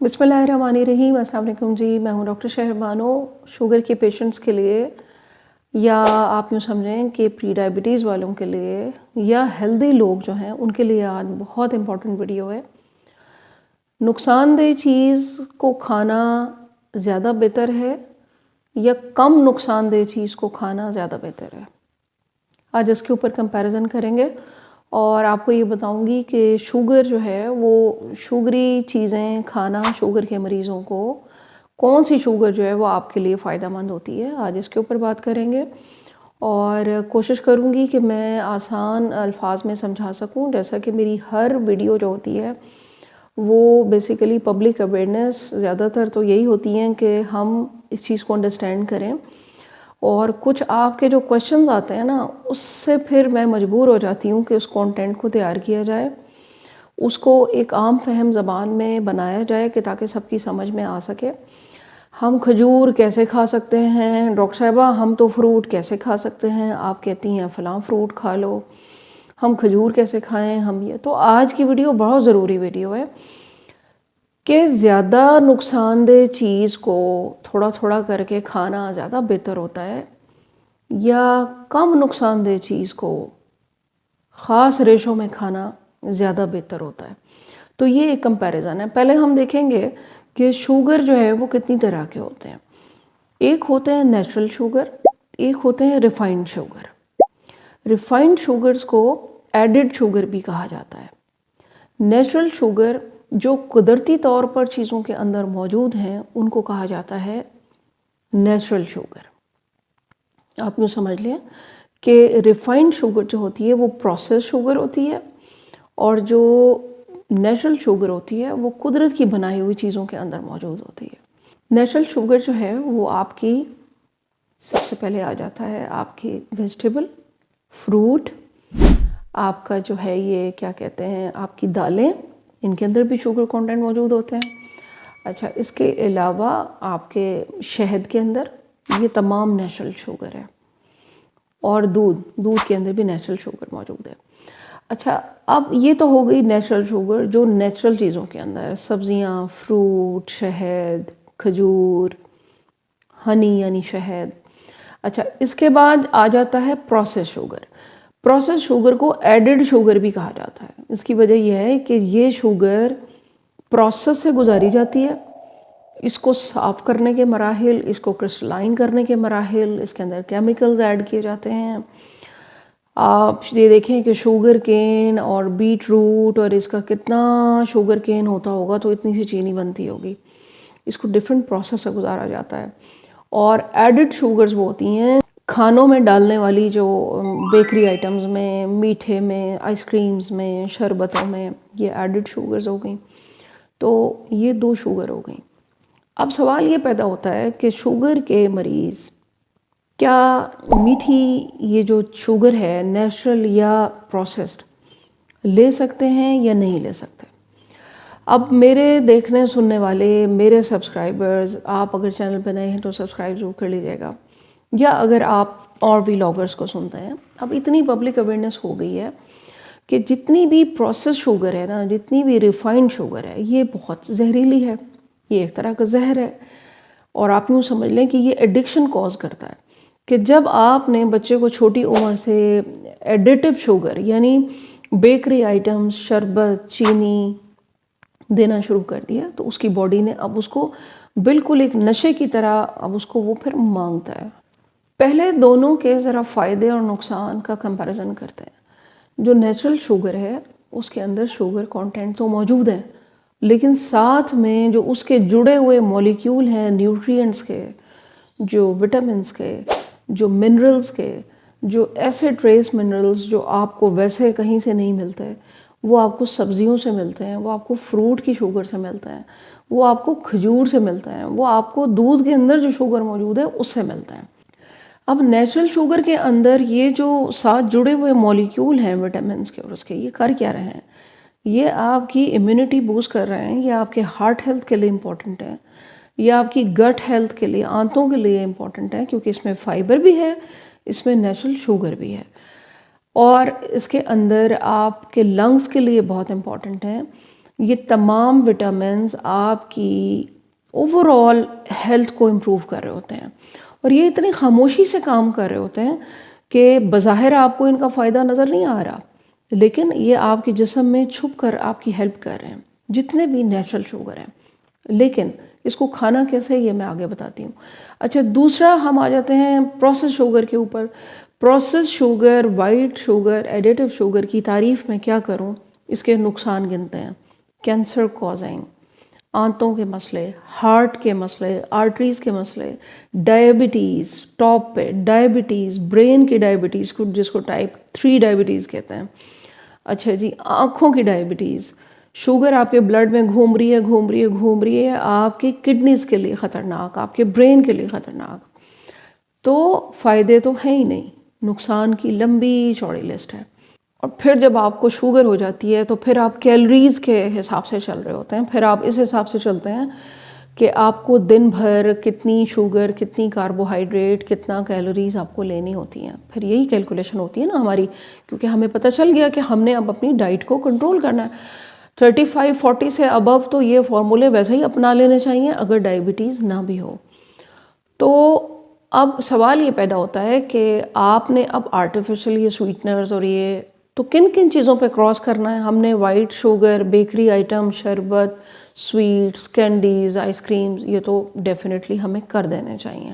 بسم اللہ الرحمن الرحیم۔ السلام علیکم جی، میں ہوں ڈاکٹر شہر بانو۔ شوگر کے پیشنٹس کے لیے، یا آپ یوں سمجھیں کہ پری ڈائبٹیز والوں کے لیے، یا ہیلدی لوگ جو ہیں ان کے لیے آج بہت امپورٹنٹ ویڈیو ہے۔ نقصان دہ چیز کو کھانا زیادہ بہتر ہے یا کم نقصان دہ چیز کو کھانا زیادہ بہتر ہے؟ آج اس کے اوپر کمپیریزن کریں گے اور آپ کو یہ بتاؤں گی کہ شوگر جو ہے وہ شوگری چیزیں کھانا شوگر کے مریضوں کو کون سی شوگر جو ہے وہ آپ کے لیے فائدہ مند ہوتی ہے۔ آج اس کے اوپر بات کریں گے اور کوشش کروں گی کہ میں آسان الفاظ میں سمجھا سکوں، جیسا کہ میری ہر ویڈیو جو ہوتی ہے وہ بیسیکلی پبلک اویئرنیس زیادہ تر تو یہی ہوتی ہیں کہ ہم اس چیز کو انڈرسٹینڈ کریں، اور کچھ آپ کے جو کویشچنز آتے ہیں نا اس سے پھر میں مجبور ہو جاتی ہوں کہ اس کانٹینٹ کو تیار کیا جائے، اس کو ایک عام فہم زبان میں بنایا جائے کہ تاکہ سب کی سمجھ میں آ سکے۔ ہم کھجور کیسے کھا سکتے ہیں ڈاکٹر صاحبہ؟ ہم تو فروٹ کیسے کھا سکتے ہیں؟ آپ کہتی ہیں فلاں فروٹ کھا لو، ہم کھجور کیسے کھائیں؟ ہم یہ تو آج کی ویڈیو بہت ضروری ویڈیو ہے کہ زیادہ نقصان دہ چیز کو تھوڑا تھوڑا کر کے کھانا زیادہ بہتر ہوتا ہے یا کم نقصان دہ چیز کو خاص ریشو میں کھانا زیادہ بہتر ہوتا ہے۔ تو یہ ایک کمپیریزن ہے۔ پہلے ہم دیکھیں گے کہ شوگر جو ہے وہ کتنی طرح کے ہوتے ہیں۔ ایک ہوتے ہیں نیچرل شوگر، ایک ہوتے ہیں ریفائنڈ شوگر۔ ریفائنڈ شوگرز کو ایڈڈ شوگر بھی کہا جاتا ہے۔ نیچرل شوگر جو قدرتی طور پر چیزوں کے اندر موجود ہیں ان کو کہا جاتا ہے نیچرل شوگر۔ آپ یوں سمجھ لیں کہ ریفائنڈ شوگر جو ہوتی ہے وہ پروسیس شوگر ہوتی ہے، اور جو نیچرل شوگر ہوتی ہے وہ قدرت کی بنائی ہوئی چیزوں کے اندر موجود ہوتی ہے۔ نیچرل شوگر جو ہے وہ آپ کی سب سے پہلے آ جاتا ہے آپ کی ویجیٹیبل، فروٹ، آپ کا جو ہے یہ کیا کہتے ہیں آپ کی دالیں، ان کے اندر بھی شوگر کانٹینٹ موجود ہوتے ہیں۔ اچھا، اس کے علاوہ آپ کے شہد کے اندر، یہ تمام نیچرل شوگر ہے، اور دودھ کے اندر بھی نیچرل شوگر موجود ہے۔ اچھا، اب یہ تو ہو گئی نیچرل شوگر جو نیچرل چیزوں کے اندر ہے، سبزیاں، فروٹ، شہد، کھجور، ہنی یعنی شہد۔ اچھا، اس کے بعد آ جاتا ہے پروسیس شوگر۔ پروسیس شوگر کو ایڈڈ شوگر بھی کہا جاتا ہے۔ اس کی وجہ یہ ہے کہ یہ شوگر پروسیس سے گزاری جاتی ہے، اس کو صاف کرنے کے مراحل، اس کو کرسٹلائن کرنے کے مراحل، اس کے اندر کیمیکلز ایڈ کیے جاتے ہیں۔ آپ یہ دیکھیں کہ شوگر کین اور بیٹ روٹ اور اس کا کتنا شوگر کین ہوتا ہوگا تو اتنی سی چینی بنتی ہوگی، اس کو ڈیفرنٹ پروسیس سے گزارا جاتا ہے۔ اور ایڈڈ شوگرز وہ ہوتی ہیں کھانوں میں ڈالنے والی، جو بیکری آئٹمز میں، میٹھے میں، آئس کریمز میں، شربتوں میں، یہ ایڈڈ شوگرز ہو گئیں۔ تو یہ دو شوگر ہو گئیں۔ اب سوال یہ پیدا ہوتا ہے کہ شوگر کے مریض کیا میٹھی یہ جو شوگر ہے نیچرل یا پروسیسڈ لے سکتے ہیں یا نہیں لے سکتے؟ اب میرے دیکھنے سننے والے، میرے سبسکرائبرز، آپ اگر چینل پہ نئے ہیں تو سبسکرائب ضرور کر لیجیے گا، یا اگر آپ اور ولاگرز کو سنتے ہیں، اب اتنی پبلک اویئرنیس ہو گئی ہے کہ جتنی بھی پروسیس شوگر ہے نا، جتنی بھی ریفائنڈ شوگر ہے، یہ بہت زہریلی ہے، یہ ایک طرح کا زہر ہے۔ اور آپ یوں سمجھ لیں کہ یہ ایڈکشن کوز کرتا ہے کہ جب آپ نے بچے کو چھوٹی عمر سے ایڈیٹو شوگر یعنی بیکری آئٹمز، شربت، چینی دینا شروع کر دیا تو اس کی باڈی نے اب اس کو بالکل ایک نشے کی طرح اب اس کو وہ پھر مانگتا ہے۔ پہلے دونوں کے ذرا فائدے اور نقصان کا کمپیریزن کرتے ہیں۔ جو نیچرل شوگر ہے اس کے اندر شوگر کانٹینٹ تو موجود ہے، لیکن ساتھ میں جو اس کے جڑے ہوئے مولیکیول ہیں، نیوٹرینٹس کے، جو وٹامنس کے، جو منرلز کے، جو ایسے ٹریس منرلز جو آپ کو ویسے کہیں سے نہیں ملتے، وہ آپ کو سبزیوں سے ملتے ہیں، وہ آپ کو فروٹ کی شوگر سے ملتے ہیں، وہ آپ کو کھجور سے ملتے ہیں، وہ آپ کو دودھ کے اندر جو شوگر موجود ہے اس سے ملتے ہیں۔ اب نیچرل شوگر کے اندر یہ جو ساتھ جڑے ہوئے مولیکیول ہیں وٹامنس کے اور اس کے، یہ کر کیا رہے ہیں؟ یہ آپ کی امیونٹی بوسٹ کر رہے ہیں، یہ آپ کے ہارٹ ہیلتھ کے لیے امپورٹنٹ ہے، یہ آپ کی گٹ ہیلتھ کے لیے، آنتوں کے لیے امپورٹنٹ ہے، کیونکہ اس میں فائبر بھی ہے، اس میں نیچرل شوگر بھی ہے، اور اس کے اندر آپ کے لنگز کے لیے بہت امپورٹنٹ ہے۔ یہ تمام وٹامنز آپ کی اوور آل ہیلتھ کو امپروو کر رہے ہوتے ہیں، اور یہ اتنی خاموشی سے کام کر رہے ہوتے ہیں کہ بظاہر آپ کو ان کا فائدہ نظر نہیں آ رہا، لیکن یہ آپ کے جسم میں چھپ کر آپ کی ہیلپ کر رہے ہیں، جتنے بھی نیچرل شوگر ہیں۔ لیکن اس کو کھانا کیسے، یہ میں آگے بتاتی ہوں۔ اچھا، دوسرا ہم آ جاتے ہیں پروسیس شوگر کے اوپر۔ Process sugar, white sugar, additive sugar کی تعریف میں کیا کروں، اس کے نقصان گنتے ہیں: کینسر کازنگ، آنتوں کے مسئلے، ہارٹ کے مسئلے، آرٹریز کے مسئلے، ڈائبٹیز، ٹاپ پہ ڈائبٹیز، برین کی ڈائبٹیز کو جس کو ٹائپ 3 ڈائبٹیز کہتے ہیں۔ اچھا جی، آنکھوں کی ڈائبٹیز، شوگر آپ کے بلڈ میں گھوم رہی ہے، آپ کی کڈنیز کے لیے خطرناک، آپ کے برین کے لیے خطرناک۔ تو فائدے تو ہیں ہی نہیں، نقصان کی لمبی چوڑی لسٹ ہے۔ اور پھر جب آپ کو شوگر ہو جاتی ہے تو پھر آپ کیلریز کے حساب سے چل رہے ہوتے ہیں، پھر آپ اس حساب سے چلتے ہیں کہ آپ کو دن بھر کتنی شوگر، کتنی کاربوہائیڈریٹ، کتنا کیلوریز آپ کو لینی ہوتی ہیں۔ پھر یہی کیلکولیشن ہوتی ہے نا ہماری، کیونکہ ہمیں پتہ چل گیا کہ ہم نے اب اپنی ڈائٹ کو کنٹرول کرنا ہے۔ 35-40 سے ابو تو یہ فارمولے ویسے ہی اپنا لینے چاہیے اگر ڈائبٹیز نہ بھی ہو۔ تو اب سوال یہ پیدا ہوتا ہے کہ آپ نے اب آرٹیفیشل یہ سویٹنرز اور یہ تو کن کن چیزوں پہ کراس کرنا ہے۔ ہم نے وائٹ شوگر، بیکری آئٹم، شربت، سویٹس، کینڈیز، آئس کریمز، یہ تو ڈیفینیٹلی ہمیں کر دینے چاہیے۔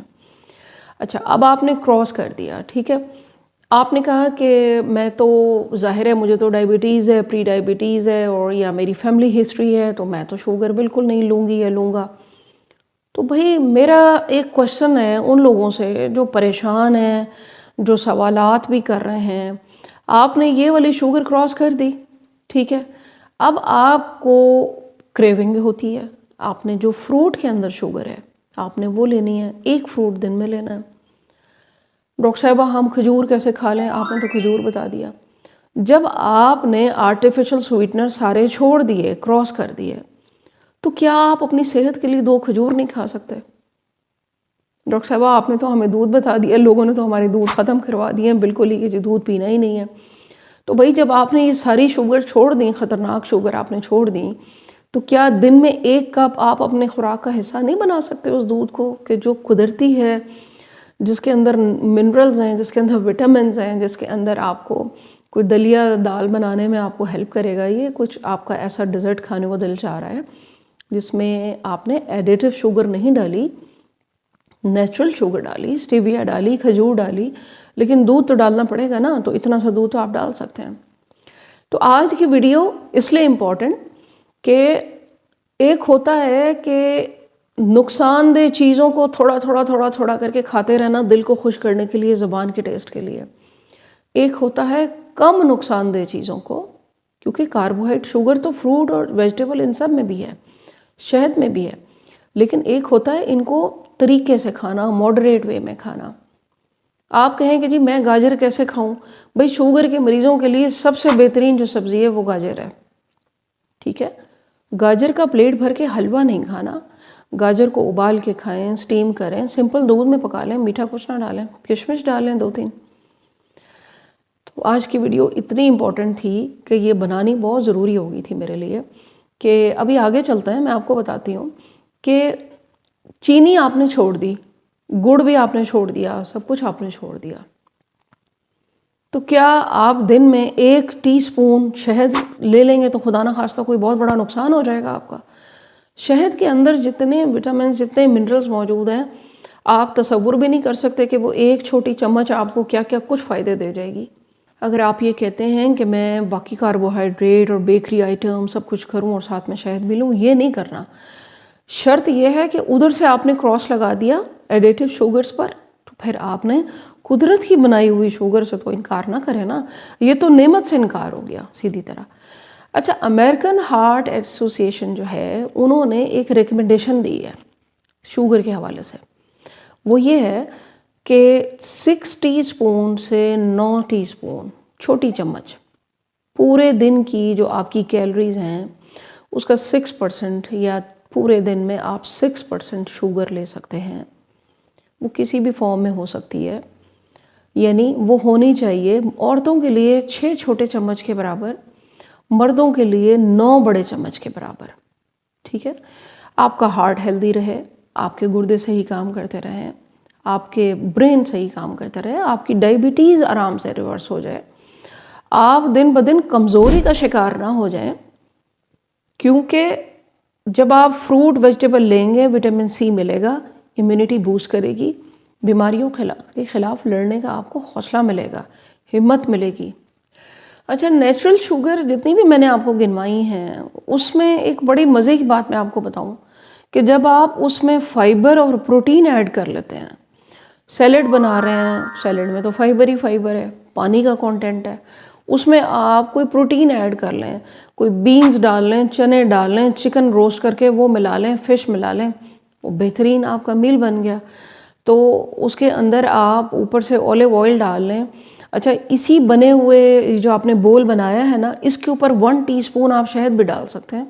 اچھا، اب آپ نے کراس کر دیا، ٹھیک ہے، آپ نے کہا کہ میں تو ظاہر ہے مجھے تو ڈائبٹیز ہے، پری ڈائبٹیز ہے، اور یا میری فیملی ہسٹری ہے، تو میں تو شوگر بالکل نہیں لوں گی یا لوں گا۔ تو بھائی میرا ایک کوشچن ہے ان لوگوں سے جو پریشان ہیں، جو سوالات بھی کر رہے ہیں، آپ نے یہ والی شوگر کراس کر دی، ٹھیک ہے، اب آپ کو کریونگ ہوتی ہے، آپ نے جو فروٹ کے اندر شوگر ہے آپ نے وہ لینی ہے، ایک فروٹ دن میں لینا ہے۔ ڈاکٹر صاحبہ ہم کھجور کیسے کھا لیں، آپ نے تو کھجور بتا دیا۔ جب آپ نے آرٹیفیشل سویٹنر سارے چھوڑ دیے، کراس کر دیے، تو کیا آپ اپنی صحت کے لیے 2 کھجور نہیں کھا سکتے؟ ڈاکٹر صاحبہ آپ نے تو ہمیں دودھ بتا دیا، لوگوں نے تو ہمارے دودھ ختم کروا دیے ہیں بالکل ہی کہ جی دودھ پینا ہی نہیں ہے۔ تو بھائی جب آپ نے یہ ساری شوگر چھوڑ دیں، خطرناک شوگر آپ نے چھوڑ دیں، تو کیا دن میں 1 کپ آپ اپنے خوراک کا حصہ نہیں بنا سکتے اس دودھ کو، کہ جو قدرتی ہے، جس کے اندر منرلز ہیں، جس کے اندر وٹامنز ہیں، جس کے اندر آپ کو کوئی دلیا دال بنانے میں آپ کو ہیلپ کرے گا۔ یہ کچھ آپ کا ایسا ڈیزرٹ کھانے کو دل چاہ رہا ہے جس میں آپ نے ایڈیٹو شوگر نہیں ڈالی، نیچرل شوگر ڈالی، اسٹیویا ڈالی، کھجور ڈالی، لیکن دودھ تو ڈالنا پڑے گا نا، تو اتنا سا دودھ تو آپ ڈال سکتے ہیں۔ تو آج کی ویڈیو اس لیے امپورٹنٹ کہ ایک ہوتا ہے کہ نقصان دہ چیزوں کو تھوڑا کر کے کھاتے رہنا دل کو خوش کرنے کے لیے، زبان کے ٹیسٹ کے لیے، ایک ہوتا ہے کم نقصان دہ چیزوں کو، کیونکہ کاربوہائیڈریٹ شوگر تو فروٹ اور ویجیٹیبل ان سب میں بھی ہے، شہد میں بھی ہے، لیکن ایک ہوتا ہے ان کو طریقے سے کھانا، ماڈریٹ وے میں کھانا۔ آپ کہیں کہ جی میں گاجر کیسے کھاؤں؟ بھئی شوگر کے مریضوں کے لیے سب سے بہترین جو سبزی ہے وہ گاجر ہے، ٹھیک ہے، گاجر کا پلیٹ بھر کے حلوہ نہیں کھانا، گاجر کو ابال کے کھائیں، سٹیم کریں، سمپل دودھ میں پکا لیں، میٹھا کچھ نہ ڈالیں، کشمش ڈالیں 2-3۔ تو آج کی ویڈیو اتنی امپورٹنٹ تھی کہ یہ بنانی بہت ضروری ہو گئی تھی میرے لیے، کہ ابھی آگے چلتے ہیں، میں آپ کو بتاتی ہوں کہ چینی آپ نے چھوڑ دی، گڑ بھی آپ نے چھوڑ دیا، سب کچھ آپ نے چھوڑ دیا، تو کیا آپ دن میں 1 ٹی سپون شہد لے لیں گے تو خدا نخواستہ کوئی بہت بڑا نقصان ہو جائے گا آپ کا؟ شہد کے اندر جتنے وٹامنز، جتنے منرلز موجود ہیں، آپ تصور بھی نہیں کر سکتے کہ وہ 1 چھوٹی چمچ آپ کو کیا کیا کچھ فائدے دے جائے گی۔ اگر آپ یہ کہتے ہیں کہ میں باقی کاربوہائیڈریٹ اور بیکری آئٹم سب کچھ کروں اور ساتھ میں شہد بھی لوں، یہ نہیں کرنا۔ شرط یہ ہے کہ ادھر سے آپ نے کراس لگا دیا ایڈیٹو شوگرز پر، تو پھر آپ نے قدرت کی بنائی ہوئی شوگر سے تو انکار نہ کرے نا، یہ تو نعمت سے انکار ہو گیا سیدھی طرح۔ اچھا، امریکن ہارٹ ایسوسی ایشن جو ہے، انہوں نے ایک ریکمنڈیشن دی ہے شوگر کے حوالے سے، وہ یہ ہے کہ 6 ٹی سپون سے 9 ٹی سپون، چھوٹی چمچ، پورے دن کی جو آپ کی کیلریز ہیں اس کا 6% یا پورے دن میں آپ 6% شوگر لے سکتے ہیں۔ وہ کسی بھی فارم میں ہو سکتی ہے، یعنی وہ ہونی چاہیے عورتوں کے لیے 6 چھوٹے چمچ کے برابر، مردوں کے لیے 9 بڑے چمچ کے برابر. ٹھیک ہے. آپ کا ہارٹ ہیلدی رہے، آپ کے گردے صحیح کام کرتے رہیں، آپ کے برین صحیح کام کرتے رہے، آپ کی ڈائبٹیز آرام سے ریورس ہو جائے، آپ دن بدن کمزوری کا شکار نہ ہو جائیں. کیونکہ جب آپ فروٹ ویجیٹیبل لیں گے وٹامن سی ملے گا، امیونٹی بوسٹ کرے گی، بیماریوں کے خلاف لڑنے کا آپ کو حوصلہ ملے گا، ہمت ملے گی. اچھا، نیچرل شوگر جتنی بھی میں نے آپ کو گنوائی ہیں اس میں ایک بڑی مزے کی بات میں آپ کو بتاؤں کہ جب آپ اس میں فائبر اور پروٹین ایڈ کر لیتے ہیں، سیلڈ بنا رہے ہیں، سیلڈ میں تو فائبر ہی فائبر ہے، پانی کا کانٹینٹ ہے، اس میں آپ کوئی پروٹین ایڈ کر لیں، کوئی بینز ڈال لیں، چنے ڈال لیں، چکن روسٹ کر کے وہ ملا لیں، فش ملا لیں، وہ بہترین آپ کا میل بن گیا. تو اس کے اندر آپ اوپر سے اولیو آئل ڈال لیں. اچھا، اسی بنے ہوئے جو آپ نے بول بنایا ہے نا، اس کے اوپر 1 ٹی اسپون آپ شہد بھی ڈال سکتے ہیں.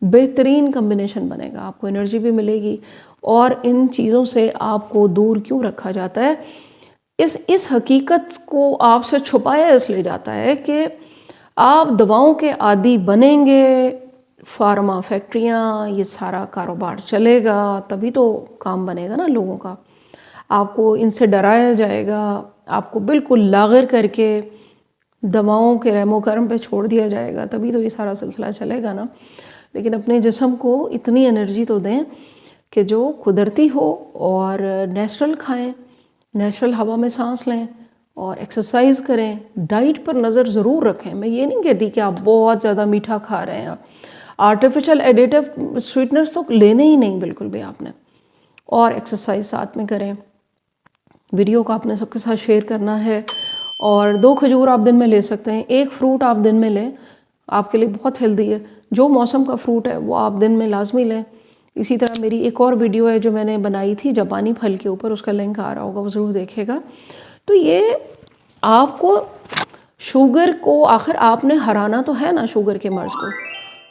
بہترین کمبینیشن بنے گا، آپ کو انرجی بھی ملے گی. اور ان چیزوں سے آپ کو دور کیوں رکھا جاتا ہے؟ اس حقیقت کو آپ سے چھپایا اس لیے جاتا ہے کہ آپ دواؤں کے عادی بنیں گے، فارما فیکٹریاں، یہ سارا کاروبار چلے گا، تبھی تو کام بنے گا نا لوگوں کا. آپ کو ان سے ڈرایا جائے گا، آپ کو بالکل لاغر کر کے دواؤں کے رحم و کرم پہ چھوڑ دیا جائے گا، تبھی تو یہ سارا سلسلہ چلے گا نا. لیکن اپنے جسم کو اتنی انرجی تو دیں کہ جو قدرتی ہو، اور نیچرل کھائیں، نیچرل ہوا میں سانس لیں، اور ایکسرسائز کریں. ڈائٹ پر نظر ضرور رکھیں. میں یہ نہیں کہتی کہ آپ بہت زیادہ میٹھا کھا رہے ہیں، آرٹیفیشل ایڈیٹو سویٹنرز تو لینے ہی نہیں بالکل بھی آپ نے. اور ایکسرسائز ساتھ میں کریں. ویڈیو کو آپ نے سب کے ساتھ شیئر کرنا ہے. اور 2 کھجور آپ دن میں لے سکتے ہیں، 1 فروٹ آپ دن میں لیں، آپ کے لیے بہت ہیلدی ہے. جو موسم کا فروٹ ہے وہ آپ دن میں لازمی لیں. اسی طرح میری ایک اور ویڈیو ہے جو میں نے بنائی تھی جاپانی پھل کے اوپر، اس کا لنک آ رہا ہوگا، وہ ضرور دیکھے گا. تو یہ آپ کو شوگر کو، آخر آپ نے ہرانا تو ہے نا شوگر کے مرض کو.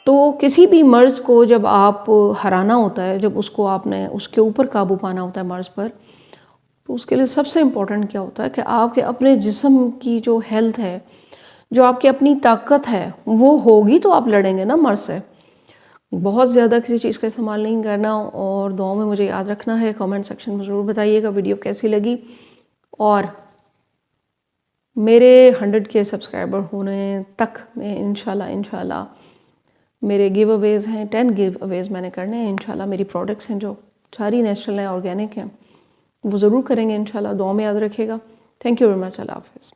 تو کسی بھی مرض کو جب آپ ہرانا ہوتا ہے، جب اس کو آپ نے اس کے اوپر قابو پانا ہوتا ہے مرض پر، تو اس کے لیے سب سے امپورٹنٹ کیا ہوتا ہے کہ آپ کے اپنے جسم کی جو ہیلتھ ہے، جو آپ کی اپنی طاقت ہے، وہ ہوگی تو آپ لڑیں گے نا مرض سے. بہت زیادہ کسی چیز کا استعمال نہیں کرنا. اور دعاؤں میں مجھے یاد رکھنا ہے. کامنٹ سیکشن میں ضرور بتائیے گا ویڈیو کیسی لگی. اور میرے 100 کے سبسکرائبر ہونے تک میں انشاءاللہ میرے گیو اویز ہیں، 10 گیو اویز میں نے کرنے ہیں انشاءاللہ. میری پروڈکٹس ہیں جو ساری نیچرل ہیں، آرگینک ہیں، وہ ضرور کریں گے انشاءاللہ. دعاؤں میں یاد رکھیے گا. Thank you very much. اللہ حافظ.